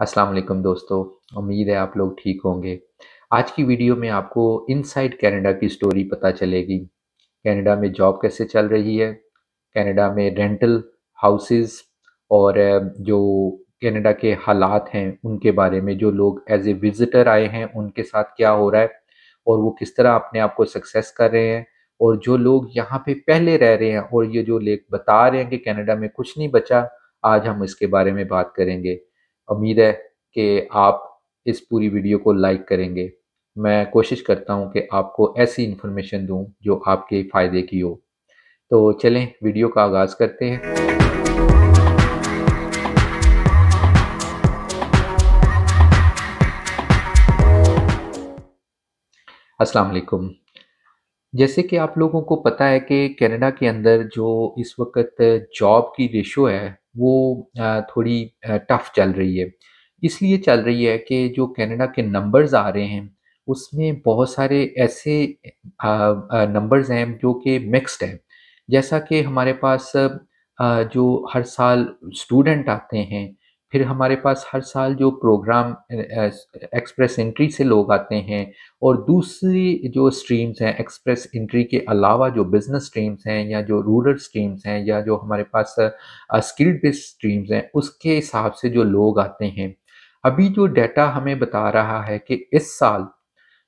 अस्सलाम वालेकुम दोस्तों। उम्मीद है आप लोग ठीक होंगे। आज की वीडियो में आपको इनसाइड कनाडा की स्टोरी पता चलेगी। कनाडा में जॉब कैसे चल रही है, कनाडा में रेंटल हाउसेस और जो कनाडा के हालात हैं उनके बारे में, जो लोग एज ए विजिटर आए हैं उनके साथ क्या हो रहा है और वो किस तरह अपने आप को सक्सेस कर रहे हैं, और जो लोग यहाँ पे पहले रह रहे हैं और ये जो लोग बता रहे हैं कि कनाडा में कुछ नहीं बचा, आज हम इसके बारे में बात करेंगे। उम्मीद है कि आप इस पूरी वीडियो को लाइक करेंगे। मैं कोशिश करता हूँ कि आपको ऐसी इन्फॉर्मेशन दूँ जो आपके फ़ायदे की हो। तो चलें वीडियो का आगाज़ करते हैं। अस्सलाम वालेकुम। जैसे कि आप लोगों को पता है कि कनाडा के अंदर जो इस वक़्त जॉब की रेशो है वो थोड़ी टफ़ चल रही है। इसलिए चल रही है कि जो कनाडा के नंबर्स आ रहे हैं उसमें बहुत सारे ऐसे नंबर्स हैं जो कि मिक्स्ड हैं। जैसा कि हमारे पास जो हर साल स्टूडेंट आते हैं, फिर हमारे पास हर साल जो प्रोग्राम एक्सप्रेस एंट्री से लोग आते हैं, और दूसरी जो स्ट्रीम्स हैं एक्सप्रेस एंट्री के अलावा, जो बिजनेस स्ट्रीम्स हैं या जो रूरल स्ट्रीम्स हैं या जो हमारे पास स्किल्ड बेस्ड स्ट्रीम्स हैं, उसके हिसाब से जो लोग आते हैं। अभी जो डाटा हमें बता रहा है कि इस साल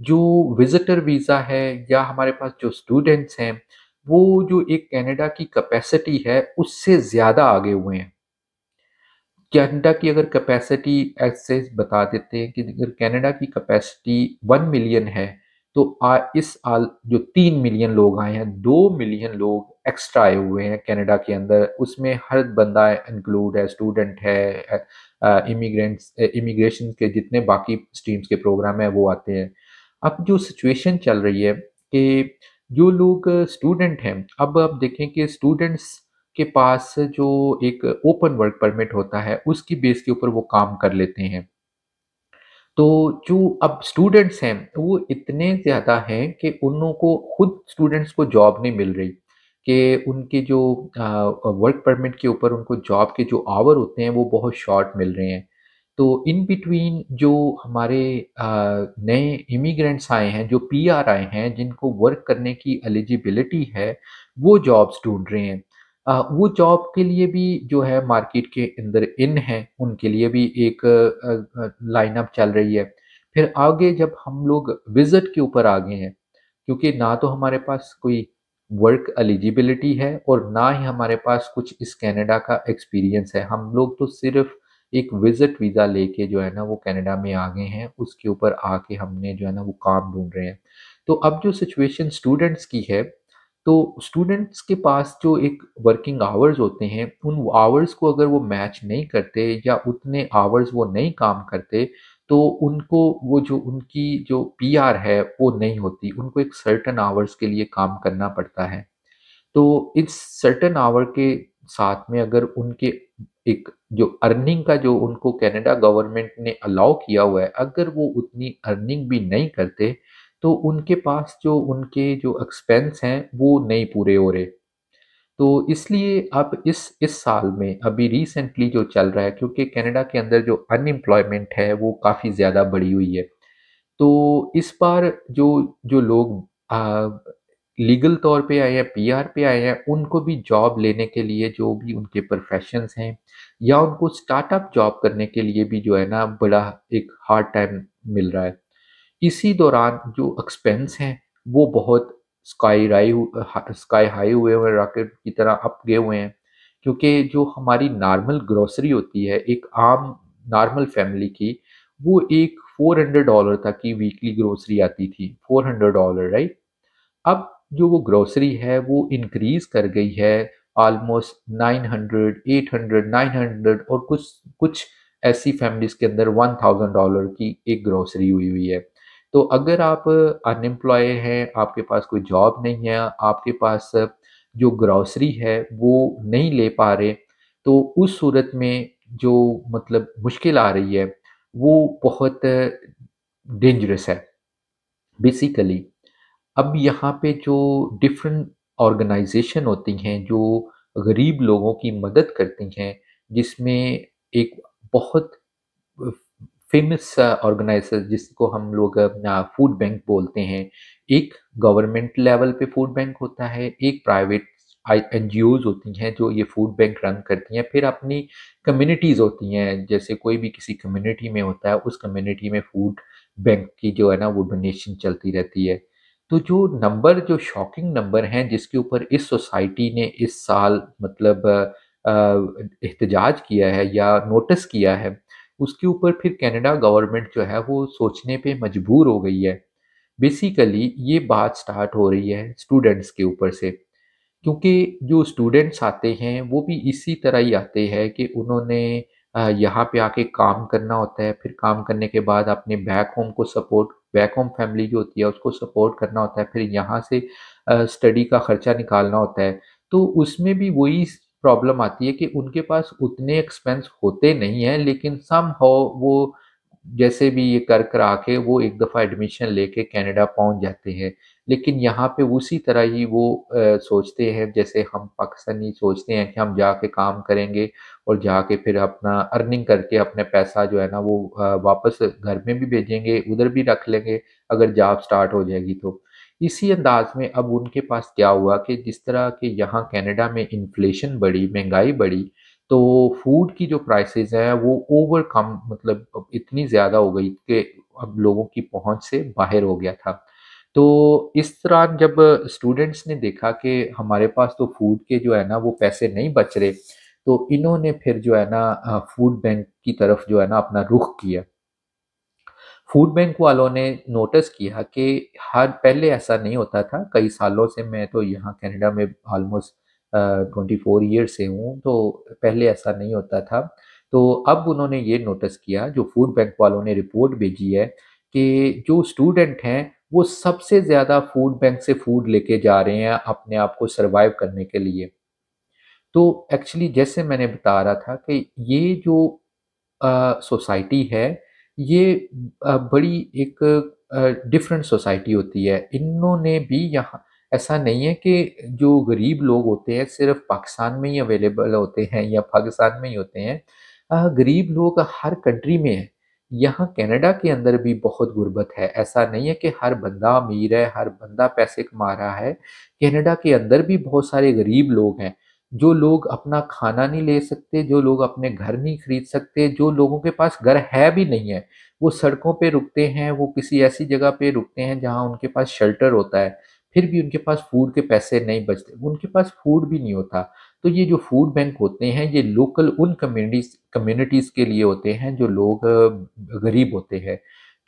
जो विजिटर वीज़ा है या हमारे पास जो स्टूडेंट्स हैं, वो जो एक कनाडा की कैपेसिटी है उससे ज़्यादा आगे हुए हैं। कनाडा की अगर कैपेसिटी ऐसे बता देते हैं कि अगर कनाडा की कैपेसिटी 1 मिलियन है, तो इस साल जो 3 मिलियन लोग आए हैं, 2 मिलियन लोग एक्स्ट्रा आए हुए हैं कनाडा के अंदर। उसमें हर बंदा इंक्लूड है, स्टूडेंट है, इमिग्रेंट्स, इमिग्रेशन के जितने बाकी स्ट्रीम्स के प्रोग्राम हैं वो आते हैं। अब जो सिचुएशन चल रही है कि जो लोग स्टूडेंट हैं, अब आप देखें कि स्टूडेंट्स के पास जो एक ओपन वर्क परमिट होता है, उसकी बेस के ऊपर वो काम कर लेते हैं। तो जो अब स्टूडेंट्स हैं, वो इतने ज़्यादा हैं कि उन लोगों को खुद स्टूडेंट्स को जॉब नहीं मिल रही, कि उनके जो वर्क परमिट के ऊपर उनको जॉब के जो आवर होते हैं, वो बहुत शॉर्ट मिल रहे हैं। तो इन बिटवीन जो हमारे नए इमिग्रेंट्स आए हैं, जो पीआर आए हैं, जिनको वर्क करने की एलिजिबिलिटी है, वो जॉब्स ढूँढ रहे हैं। वो जॉब के लिए भी जो है मार्केट के अंदर इन है, उनके लिए भी एक लाइनअप चल रही है। फिर आगे जब हम लोग विज़िट के ऊपर आ गए हैं, क्योंकि ना तो हमारे पास कोई वर्क एलिजिबिलिटी है और ना ही हमारे पास कुछ इस कनाडा का एक्सपीरियंस है। हम लोग तो सिर्फ़ एक विज़िट वीज़ा लेके जो है ना वो कनाडा में आ गए हैं, उसके ऊपर आके हमने जो है ना वो काम ढूँढ रहे हैं। तो अब जो सिचुएशन स्टूडेंट्स की है, तो स्टूडेंट्स के पास जो एक वर्किंग आवर्स होते हैं, उन आवर्स को अगर वो मैच नहीं करते या उतने आवर्स वो नहीं काम करते, तो उनको वो जो उनकी जो पीआर है वो नहीं होती। उनको एक सर्टेन आवर्स के लिए काम करना पड़ता है। तो इस सर्टेन आवर के साथ में अगर उनके एक जो अर्निंग का जो उनको कनाडा गवर्नमेंट ने अलाउ किया हुआ है, अगर वो उतनी अर्निंग भी नहीं करते, तो उनके पास जो उनके जो एक्सपेंस हैं, वो नहीं पूरे हो रहे। तो इसलिए अब इस साल में अभी रिसेंटली जो चल रहा है, क्योंकि कनाडा के अंदर जो अनएम्प्लॉयमेंट है, वो काफ़ी ज़्यादा बढ़ी हुई है। तो इस बार जो जो लोग लीगल तौर पे आए हैं, पीआर पे आए हैं, उनको भी जॉब लेने के लिए जो भी उनके प्रोफ़ेशंस हैं या उनको स्टार्टअप जॉब करने के लिए भी जो है ना बड़ा एक हार्ड टाइम मिल रहा है। इसी दौरान जो एक्सपेंस हैं वो बहुत स्काई हाई हुए हुए हैं, रॉकेट की तरह अप गए हुए हैं। क्योंकि जो हमारी नॉर्मल ग्रोसरी होती है, एक आम नॉर्मल फैमिली की, वो एक $400 तक की वीकली ग्रोसरी आती थी, $400, राइट? अब जो वो ग्रोसरी है वो इंक्रीज़ कर गई है ऑलमोस्ट 900, 800, 900, और कुछ कुछ ऐसी फैमिलीज़ के अंदर $1000 की एक ग्रोसरी हुई हुई है। तो अगर आप अनएम्प्लॉय हैं, आपके पास कोई जॉब नहीं है, आपके पास जो ग्रोसरी है वो नहीं ले पा रहे, तो उस सूरत में जो मतलब मुश्किल आ रही है, वो बहुत डेंजरस है। बेसिकली अब यहाँ पे जो डिफरेंट ऑर्गेनाइजेशन होती हैं जो गरीब लोगों की मदद करती हैं, जिसमें एक बहुत फेमस ऑर्गेनाइज़र जिसको हम लोग फूड बैंक बोलते हैं। एक गवर्नमेंट लेवल पे फूड बैंक होता है, एक प्राइवेट एनजीओज़ होती हैं जो ये फूड बैंक रन करती हैं, फिर अपनी कम्युनिटीज़ होती हैं, जैसे कोई भी किसी कम्युनिटी में होता है, उस कम्युनिटी में फूड बैंक की जो है ना वो डोनेशन चलती रहती है। तो जो शॉकिंग नंबर हैं जिसके ऊपर इस सोसाइटी ने इस साल मतलब एहतजाज किया है या नोटिस किया है, उसके ऊपर फिर कनाडा गवर्नमेंट जो है वो सोचने पे मजबूर हो गई है। बेसिकली ये बात स्टार्ट हो रही है स्टूडेंट्स के ऊपर से, क्योंकि जो स्टूडेंट्स आते हैं वो भी इसी तरह ही आते हैं कि उन्होंने यहाँ पे आके काम करना होता है, फिर काम करने के बाद अपने बैक होम फैमिली जो होती है उसको सपोर्ट करना होता है, फिर यहाँ से स्टडी का खर्चा निकालना होता है। तो उसमें भी वही प्रॉब्लम आती है कि उनके पास उतने एक्सपेंस होते नहीं हैं, लेकिन समहाउ वो जैसे भी ये कर करा के वो एक दफ़ा एडमिशन लेके कनाडा पहुँच जाते हैं। लेकिन यहाँ पे उसी तरह ही वो सोचते हैं जैसे हम पाकिस्तानी सोचते हैं कि हम जाके काम करेंगे और जाके फिर अपना अर्निंग करके अपने पैसा जो है ना वो वापस घर में भी भेजेंगे, उधर भी रख लेंगे अगर जॉब स्टार्ट हो जाएगी तो। इसी अंदाज़ में अब उनके पास क्या हुआ कि जिस तरह के यहाँ कनाडा में इन्फ्लेशन बढ़ी, महँगाई बढ़ी, तो फूड की जो प्राइसेज़ हैं वो ओवरकम मतलब अब इतनी ज़्यादा हो गई कि अब लोगों की पहुँच से बाहर हो गया था। तो इस दौरान जब स्टूडेंट्स ने देखा कि हमारे पास तो फूड के जो है ना वो पैसे नहीं बच रहे, तो इन्होंने फिर जो है ना फूड बैंक की तरफ जो है ना अपना रुख किया। फूड बैंक वालों ने नोटिस किया कि हर पहले ऐसा नहीं होता था, कई सालों से मैं तो यहाँ कनाडा में ऑलमोस्ट 24 ईयर्स से हूँ, तो पहले ऐसा नहीं होता था। तो अब उन्होंने ये नोटिस किया, जो फूड बैंक वालों ने रिपोर्ट भेजी है कि जो स्टूडेंट हैं, वो सबसे ज़्यादा फूड बैंक से फूड लेके जा रहे हैं अपने आप को सर्वाइव करने के लिए। तो एक्चुअली जैसे मैंने बता रहा था कि ये जो सोसाइटी है, ये बड़ी एक डिफरेंट सोसाइटी होती है। इन्होंने भी यहाँ ऐसा नहीं है कि जो गरीब लोग होते हैं सिर्फ़ पाकिस्तान में ही अवेलेबल होते हैं या पाकिस्तान में ही होते हैं। गरीब लोग हर कंट्री में हैं। यहाँ कनाडा के अंदर भी बहुत गुर्बत है। ऐसा नहीं है कि हर बंदा अमीर है, हर बंदा पैसे कमा रहा है। कनाडा के अंदर भी बहुत सारे गरीब लोग हैं। जो लोग अपना खाना नहीं ले सकते, जो लोग अपने घर नहीं खरीद सकते, जो लोगों के पास घर है भी नहीं है, वो सड़कों पे रुकते हैं, वो किसी ऐसी जगह पे रुकते हैं जहाँ उनके पास शेल्टर होता है, फिर भी उनके पास फूड के पैसे नहीं बचते, उनके पास फूड भी नहीं होता। तो ये जो फूड बैंक होते हैं, ये लोकल उन कम्युनिटीज़ कम्युनिटीज़ के लिए होते हैं जो लोग गरीब होते हैं।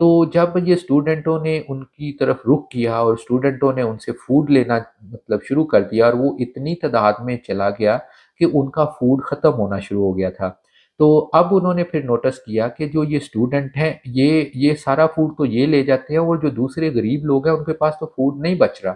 तो जब ये स्टूडेंटों ने उनकी तरफ रुख किया और स्टूडेंटों ने उनसे फूड लेना मतलब शुरू कर दिया और वो इतनी तादाद में चला गया कि उनका फूड ख़त्म होना शुरू हो गया था। तो अब उन्होंने फिर नोटिस किया कि जो ये स्टूडेंट हैं, ये सारा फूड तो ये ले जाते हैं और जो दूसरे गरीब लोग हैं, उनके पास तो फूड नहीं बच रहा।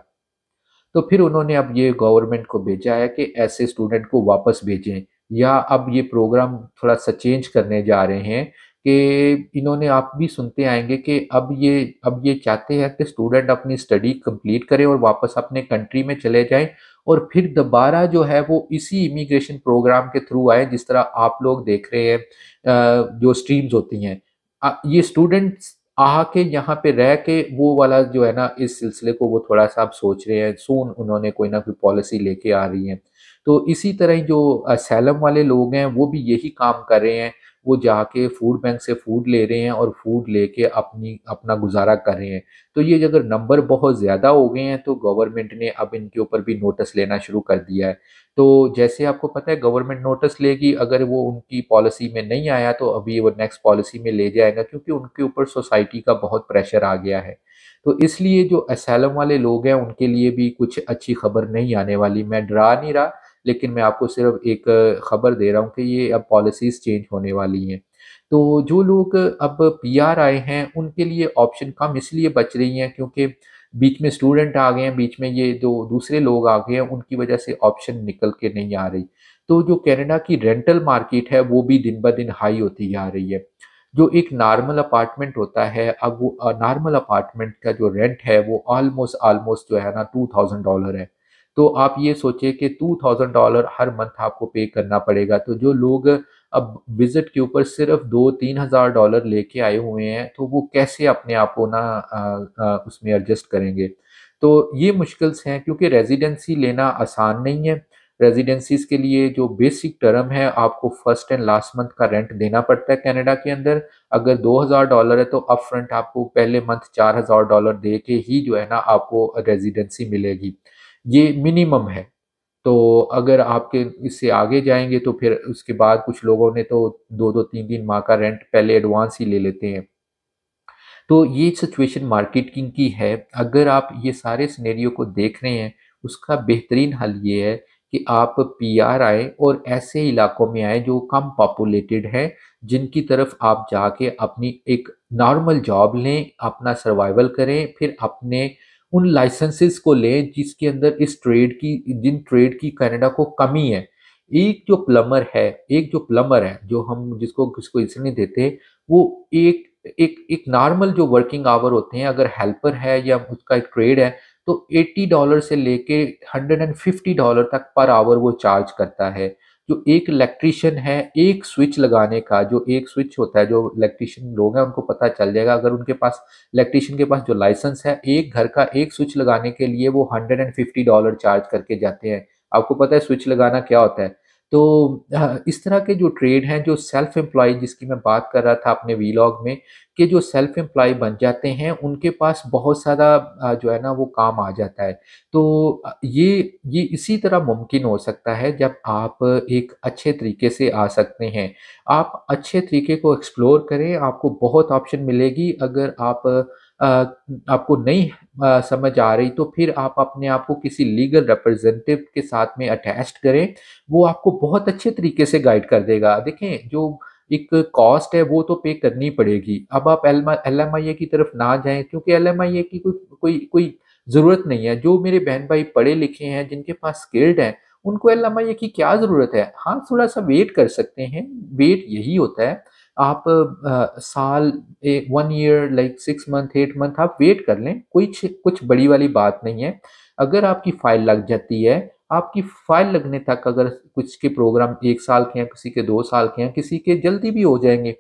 तो फिर उन्होंने अब ये गवर्नमेंट को भेजा है कि ऐसे स्टूडेंट को वापस भेजें, या अब ये प्रोग्राम थोड़ा-सा चेंज करने जा रहे हैं कि इन्होंने आप भी सुनते आएँगे कि अब ये चाहते हैं कि स्टूडेंट अपनी स्टडी कंप्लीट करें और वापस अपने कंट्री में चले जाएँ और फिर दोबारा जो है वो इसी इमिग्रेशन प्रोग्राम के थ्रू आएँ जिस तरह आप लोग देख रहे हैं जो स्ट्रीम्स होती हैं। ये स्टूडेंट्स आके यहाँ पे रह के वो वाला जो है ना इस सिलसिले को वो थोड़ा-सा अब सोच रहे हैं, सून उन्होंने कोई ना कोई पॉलिसी लेके आ रही हैं। तो इसी तरह ही जो असैलम वाले लोग हैं वो भी यही काम कर रहे हैं, वो जाके फूड बैंक से फूड ले रहे हैं और फूड लेके अपना गुज़ारा कर रहे हैं। तो ये अगर नंबर बहुत ज़्यादा हो गए हैं तो गवर्नमेंट ने अब इनके ऊपर भी नोटिस लेना शुरू कर दिया है। तो जैसे आपको पता है गवर्नमेंट नोटिस लेगी, अगर वो उनकी पॉलिसी में नहीं आया तो अभी वो नेक्स्ट पॉलिसी में ले जाएगा, क्योंकि उनके ऊपर सोसाइटी का बहुत प्रेशर आ गया है। तो इसलिए जो असाइलम वाले लोग हैं उनके लिए भी कुछ अच्छी खबर नहीं आने वाली। मैं डरा नहीं रहा, लेकिन मैं आपको सिर्फ एक खबर दे रहा हूँ कि ये अब पॉलिसीज़ चेंज होने वाली हैं। तो जो लोग अब पीआर आए हैं उनके लिए ऑप्शन कम इसलिए बच रही हैं क्योंकि बीच में स्टूडेंट आ गए हैं, बीच में ये जो दूसरे लोग आ गए हैं, उनकी वजह से ऑप्शन निकल के नहीं आ रही। तो जो कनाडा की रेंटल मार्केट है, वो भी दिन-ब-दिन हाई होती जा रही है। जो एक नॉर्मल अपार्टमेंट होता है, अब वो नॉर्मल अपार्टमेंट का जो रेंट है, वो ऑलमोस्ट ऑलमोस्ट जो है ना $2000 है। तो आप ये सोचिए कि $2000 हर मंथ आपको पे करना पड़ेगा। तो जो लोग अब विज़िट के ऊपर सिर्फ 2-3 हज़ार डॉलर लेके आए हुए हैं, तो वो कैसे अपने आप को ना उसमें एडजस्ट करेंगे। तो ये मुश्किल्स हैं क्योंकि रेज़िडेंसी लेना आसान नहीं है। रेज़िडेंसीज़ के लिए जो बेसिक टर्म है, आपको फर्स्ट एंड लास्ट मंथ का रेंट देना पड़ता है कनाडा के अंदर। अगर $2000 है तो अपफ्रंट आपको पहले मंथ $4000 दे के ही जो है ना आपको रेज़िडेंसी मिलेगी। ये मिनिमम है। तो अगर आपके इससे आगे जाएँगे तो फिर उसके बाद कुछ लोगों ने तो 2-2 3-3 माह का रेंट पहले एडवांस ही ले लेते हैं। तो ये सिचुएशन मार्केटिंग की है। अगर आप ये सारे सिनेरियो को देख रहे हैं, उसका बेहतरीन हल ये है कि आप पीआर आएँ और ऐसे इलाकों में आएँ जो कम पॉपुलेटेड हैं, जिनकी तरफ आप जाके अपनी एक नॉर्मल जॉब लें, अपना सर्वाइवल करें, फिर अपने उन लाइसेंसेस को लें जिसके अंदर इस ट्रेड की जिन ट्रेड की कनाडा को कमी है। एक जो प्लम्बर है, जो हम जिसको किसको इसलिए देते, वो एक नॉर्मल जो वर्किंग आवर होते हैं, अगर हेल्पर है या उसका एक ट्रेड है, तो $80 से लेके $150 तक पर आवर वो चार्ज करता है। जो एक इलेक्ट्रीशियन है, एक स्विच लगाने का जो एक स्विच होता है, जो इलेक्ट्रीशियन लोग हैं उनको पता चल जाएगा, अगर उनके पास इलेक्ट्रीशियन के पास जो लाइसेंस है, एक घर का एक स्विच लगाने के लिए वो $150 चार्ज करके जाते हैं। आपको पता है स्विच लगाना क्या होता है? तो इस तरह के जो ट्रेड हैं, जो सेल्फ एम्प्लॉयी जिसकी मैं बात कर रहा था अपने वीलॉग में, कि जो सेल्फ एम्प्लॉयी बन जाते हैं, उनके पास बहुत ज़्यादा जो है ना वो काम आ जाता है। तो ये इसी तरह मुमकिन हो सकता है जब आप एक अच्छे तरीके से आ सकते हैं। आप अच्छे तरीके को एक्सप्लोर करें, आपको बहुत ऑप्शन मिलेगी। अगर अ, आपको नहीं समझ आ रही तो फिर आप अपने आप को किसी लीगल रिप्रेजेंटेटिव के साथ में अटैच्ड करें, वो आपको बहुत अच्छे तरीके से गाइड कर देगा। देखें, जो एक कॉस्ट है वो तो पे करनी पड़ेगी। अब आप एलएमआईए की तरफ ना जाएँ क्योंकि एलएमआईए की कोई कोई कोई ज़रूरत नहीं है। जो मेरे बहन-भाई पढ़े-लिखे हैं, जिनके पास स्किल्ड हैं, उनको एलएमआईए की क्या ज़रूरत है? हाँ, थोड़ा-सा वेट कर सकते हैं। वेट यही होता है, आप साल 1 ईयर लाइक 6 मंथ, 8 मंथ आप वेट कर लें, कुछ बड़ी वाली बात नहीं है। अगर आपकी फाइल लग जाती है, आपकी फाइल लगने तक अगर कुछ के प्रोग्राम 1 साल के हैं, किसी के 2 साल के हैं, किसी के जल्दी भी हो जाएँगे।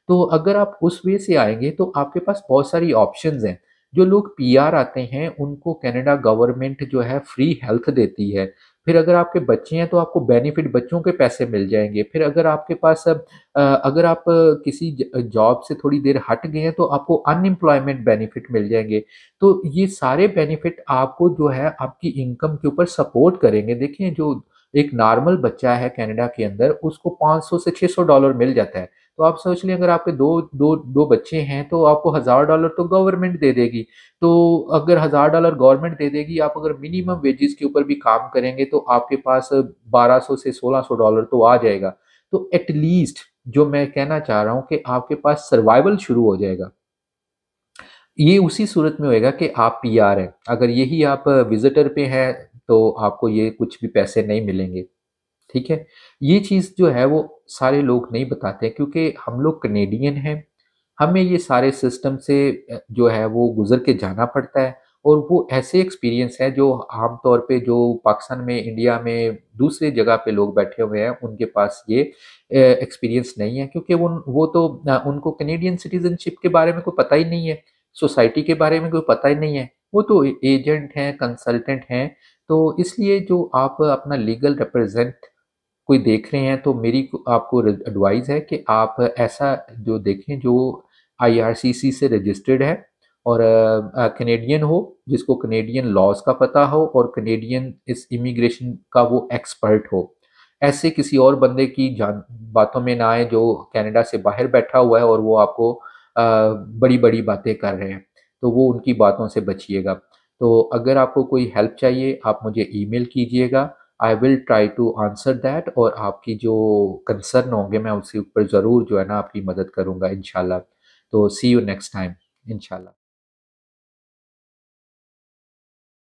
तो अगर आप उस वे से आएँगे तो आपके पास बहुत सारी ऑप्शंस हैं। जो लोग पीआर आते हैं उनको कनाडा गवर्नमेंट जो है फ्री हेल्थ देती है। फिर अगर आपके बच्चे हैं तो आपको बेनिफिट बच्चों के पैसे मिल जाएँगे। फिर अगर आपके पास अगर आप किसी जॉब से थोड़ी देर हट गए हैं तो आपको अनएम्प्लॉयमेंट बेनिफिट मिल जाएँगे। तो ये सारे बेनिफिट आपको जो है आपकी इनकम के ऊपर सपोर्ट करेंगे। देखिए, जो एक नॉर्मल बच्चा है कनाडा के अंदर, उसको 500 से $600 मिल जाता है। तो आप सोच लें, अगर आपके 2 बच्चे हैं तो आपको $1000 तो गवर्नमेंट दे देगी। तो अगर $1000 गवर्नमेंट दे देगी, आप अगर मिनिमम वेजेस के ऊपर भी काम करेंगे तो आपके पास 1200 से $1600 तो आ जाएगा। तो एट लीस्ट जो मैं कहना चाह रहा हूँ कि आपके पास सर्वाइवल शुरू हो जाएगा। ये उसी सूरत में होएगा कि आप पीआर हैं। अगर यही आप विज़िटर पे हैं, तो आपको ये कुछ भी पैसे नहीं मिलेंगे, ठीक है? ये चीज़ जो है वो सारे लोग नहीं बताते क्योंकि हम लोग कनेडियन हैं, हमें ये सारे सिस्टम से जो है वो गुज़र के जाना पड़ता है, और वो ऐसे एक्सपीरियंस हैं जो आम तौर पे जो पाकिस्तान में, इंडिया में, दूसरी जगह पे लोग बैठे हुए हैं, उनके पास ये एक्सपीरियंस नहीं है क्योंकि वो तो उनको कनेडियन सिटीज़नशिप के बारे में कोई पता ही नहीं है, सोसाइटी के बारे में कोई पता ही नहीं है। वो तो एजेंट हैं, कंसल्टेंट हैं, तो इसलिए जो आप अपना लीगल रिप्रेजेंट कोई देख रहे हैं तो मेरी आपको एडवाइस है कि आप ऐसा जो देखें जो आईआरसीसी से रजिस्टर्ड है और कनेडियन हो, जिसको कनेडियन लॉज का पता हो और कनेडियन इस इमिग्रेशन का वो एक्सपर्ट हो। ऐसे किसी और बंदे की जान बातों में ना आए जो कनाडा से बाहर बैठा हुआ है और वो आपको बड़ी बड़ी बातें कर रहे हैं, तो वो उनकी बातों से बचिएगा। तो अगर आपको कोई हेल्प चाहिए आप मुझे ईमेल कीजिएगा, I will try to answer that, और आपकी जो कंसर्न होंगे मैं उसके ऊपर ज़रूर जो है ना आपकी मदद करूँगा इंशाल्लाह। तो सी यू नेक्स्ट टाइम इंशाल्लाह।